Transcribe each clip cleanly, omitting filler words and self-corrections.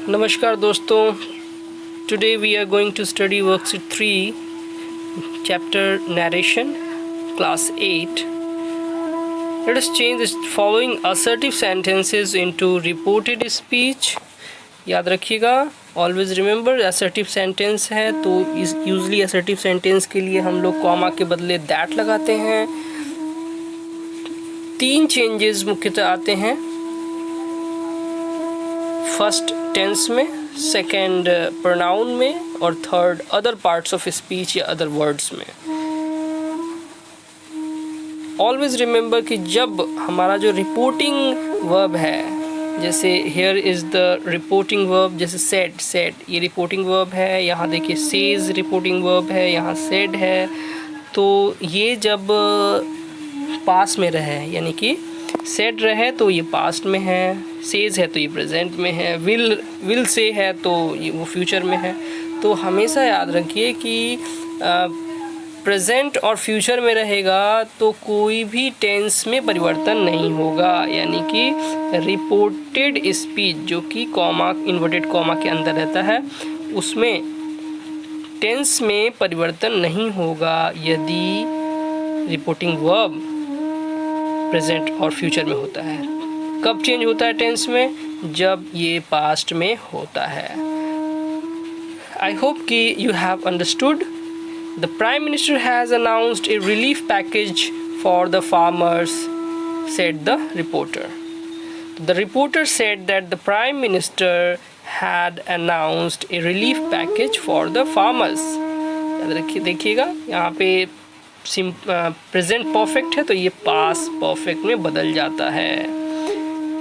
नमस्कार दोस्तों, today we are going to study worksheet 3 chapter narration class 8. Let us change the following assertive sentences into reported speech. याद रखिएगा, always remember assertive sentence है तो usually assertive sentence के लिए हम लोग कॉमा के बदले that लगाते हैं। 3 changes मुख्यतः आते हैं, फर्स्ट टेंस में, सेकेंड प्रोनाउन में और third other parts of speech या अदर वर्ड्स में। ऑलवेज रिमेंबर कि जब हमारा जो रिपोर्टिंग वर्ब है, जैसे here is the reporting verb, जैसे सेड ये रिपोर्टिंग वर्ब है, यहाँ देखिए सेज रिपोर्टिंग वर्ब है, यहाँ सेड है, तो ये जब पास में रहे यानी कि सेड रहे तो ये पास्ट में है, सेज है तो ये प्रेजेंट में है, विल से है तो ये वो फ्यूचर में है। तो हमेशा याद रखिए कि प्रेजेंट और फ्यूचर में रहेगा तो कोई भी टेंस में परिवर्तन नहीं होगा, यानी कि रिपोर्टेड स्पीच जो कि कॉमा इन्वर्टेड कॉमा के अंदर रहता है उसमें टेंस में परिवर्तन नहीं होगा यदि रिपोर्टिंग वर्ब प्रेजेंट और फ्यूचर में होता है। कब चेंज होता है टेंस में? जब ये पास्ट में होता है। आई होप कि you have understood. The prime minister has announced A relief package for the farmers, said the reporter. The reporter said that the prime minister had announced A relief package for the farmers. याद रखिए, देखिएगा यहाँ पे present perfect है तो ये past perfect में बदल जाता है।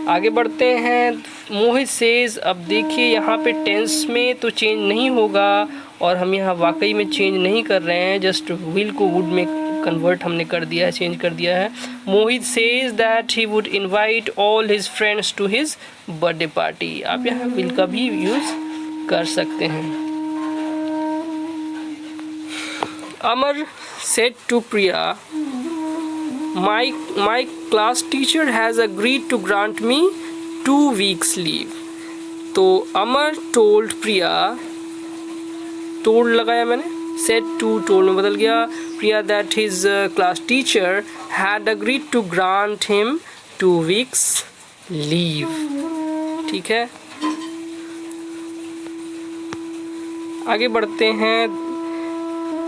आगे बढ़ते हैं। मोहित सेज, अब देखिए यहाँ पे टेंस में तो चेंज नहीं होगा और हम यहाँ वाकई में चेंज नहीं कर रहे हैं, जस्ट विल को वुड में कन्वर्ट हमने कर दिया है, चेंज कर दिया है। Mohit says that he would invite all his friends to his birthday party. आप यहाँ विल का भी यूज़ कर सकते हैं। अमर said to Priya, my class teacher has agreed to grant me 2 weeks leave. तो अमर told Priya, told लगाया मैंने, said to told में बदल गया, Priya that his class teacher had agreed to grant him 2 weeks leave. ठीक है, आगे बढ़ते हैं।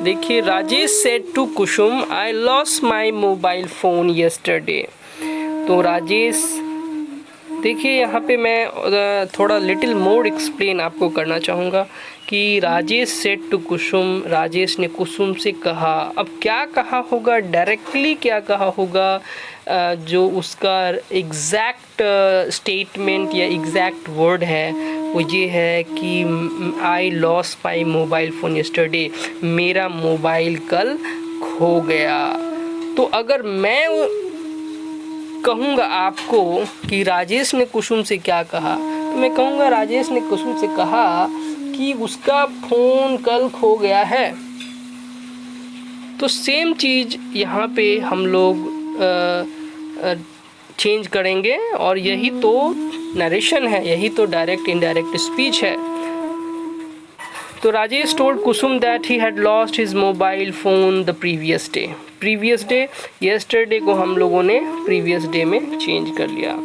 देखिए, Rajesh said to Kusum, I lost my mobile phone yesterday. तो राजेश, देखिए यहाँ पे मैं थोड़ा लिटिल मोर एक्सप्लेन आपको करना चाहूँगा कि राजेश सेड टू कुसुम, राजेश ने कुसुम से कहा। अब क्या कहा होगा, डायरेक्टली क्या कहा होगा, जो उसका एग्जैक्ट स्टेटमेंट या एग्जैक्ट वर्ड है वो ये है कि आई lost my mobile phone yesterday, मेरा मोबाइल कल खो गया। तो अगर मैं कहूँगा आपको कि राजेश ने कुसुम से क्या कहा, तो मैं कहूँगा राजेश ने कुसुम से कहा कि उसका फ़ोन कल खो गया है। तो सेम चीज़ यहाँ पे हम लोग चेंज करेंगे और यही तो नरेशन है, यही तो डायरेक्ट इनडायरेक्ट स्पीच है। तो Rajesh told Kusum that he had lost his mobile phone the previous day. Previous day, yesterday को हम लोगों ने प्रीवियस डे में चेंज कर लिया।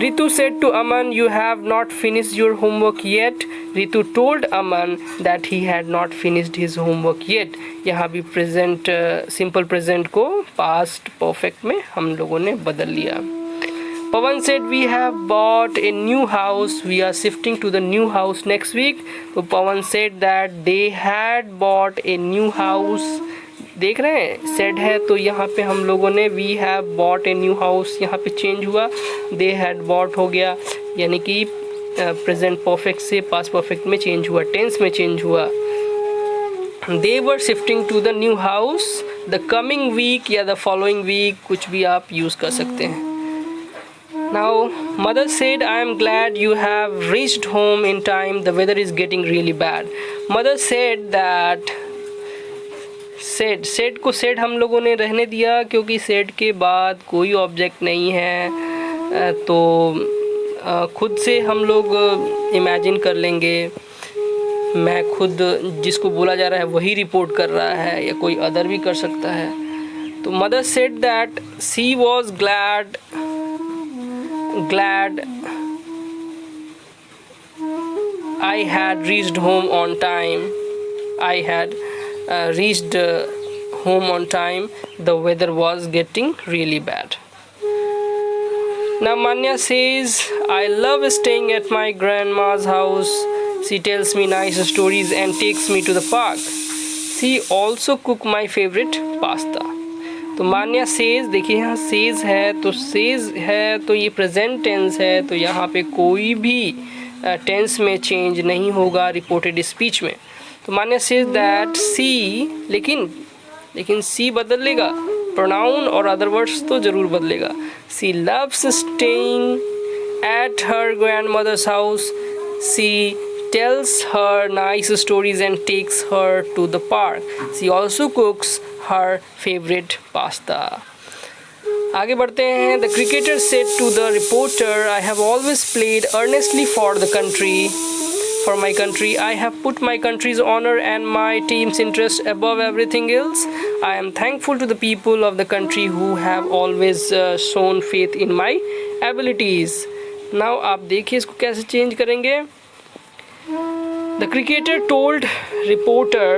Ritu said to Aman, you have not finished your homework yet. Ritu told Aman that he had not finished his homework yet. यहाँ भी present, simple present को पास्ट परफेक्ट में हम लोगों ने बदल लिया। Pavan said we have bought a new house, we are shifting to the new house next week. तो Pavan said that they had bought a new house. देख रहे हैं, सेड है तो यहाँ पे हम लोगों ने we have bought a new house, यहाँ पे चेंज हुआ, दे हैड बॉट हो गया, यानी कि प्रेजेंट परफेक्ट से पास्ट परफेक्ट में चेंज हुआ, टेंस में चेंज हुआ। They were shifting to the new house the coming week या द फॉलोइंग वीक, कुछ भी आप यूज़ कर सकते हैं। Now, mother said, I am glad you have reached home in time. The weather is getting really bad. Mother said that, said को said हम लोगों ने रहने दिया क्योंकि said के बाद कोई ऑब्जेक्ट नहीं है, तो खुद से हम लोग इमेजिन कर लेंगे, मैं खुद जिसको बोला जा रहा है वही रिपोर्ट कर रहा है, या कोई अदर भी कर सकता है। तो mother said that she was glad I had reached home on time. I had reached home on time. The weather was getting really bad. Now Manya says, I love staying at my grandma's house. She tells me nice stories and takes me to the park. She also cook my favorite pasta. तो मान्या says, देखिए यहाँ says है, तो says है तो ये present tense है, तो यहाँ पे कोई भी टेंस में चेंज नहीं होगा रिपोर्टेड स्पीच में। तो मान्या सेज दैट सी, लेकिन सी बदलेगा, प्रोनाउन और अदर वर्ड्स तो ज़रूर बदलेगा। She loves staying at her grandmother's house, she tells her nice stories and takes her to the park. She also cooks her favorite pasta. आगे बढ़ते हैं। The cricketer said to the reporter, I have always played earnestly for my country. I have put my country's honor and my team's interest above everything else. I am thankful to the people of the country who have always shown faith in my abilities. Now आप देखिए इसको कैसे change करेंगे। The cricketer told reporter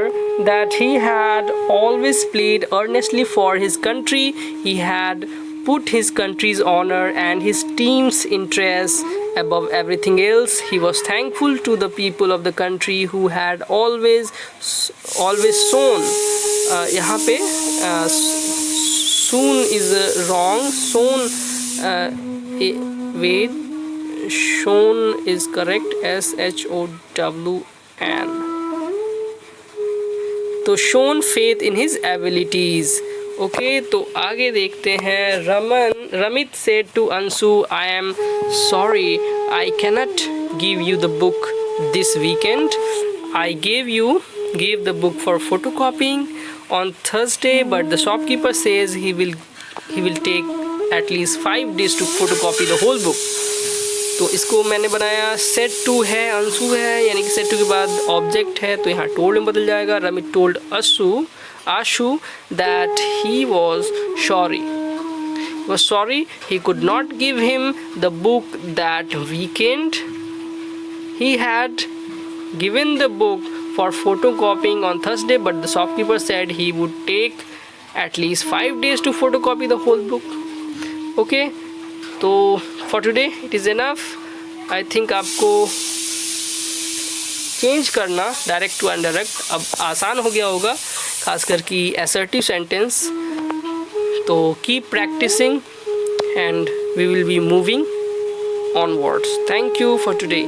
that he had always played earnestly for his country. He had put his country's honor and his team's interests above everything else. He was thankful to the people of the country who had always shown. यहाँ पे soon is wrong. Wait. Shown is correct, SHOWN. तो shown faith in his abilities. Okay, तो आगे देखते हैं। Ramit said to Ansu, I am sorry, I cannot give you the book this weekend. I gave the book for photocopying on Thursday, but the shopkeeper says he will take at least 5 days to photocopy the whole book. तो इसको मैंने बनाया, set to है, अंशु है, यानी कि set to के बाद ऑब्जेक्ट है, तो यहाँ टोल्ड में बदल जाएगा। Ramit told Ashu that he was sorry he could not give him the book that weekend. He had given the book for photocopying on Thursday, but the shopkeeper said he would take at least 5 days to photocopy the whole book. Okay, तो for today it is enough. I think आपको change करना direct to indirect अब आसान हो गया होगा, खासकर कि असर्टिव सेंटेंस। तो keep practising and we will be moving onwards. Thank you for today.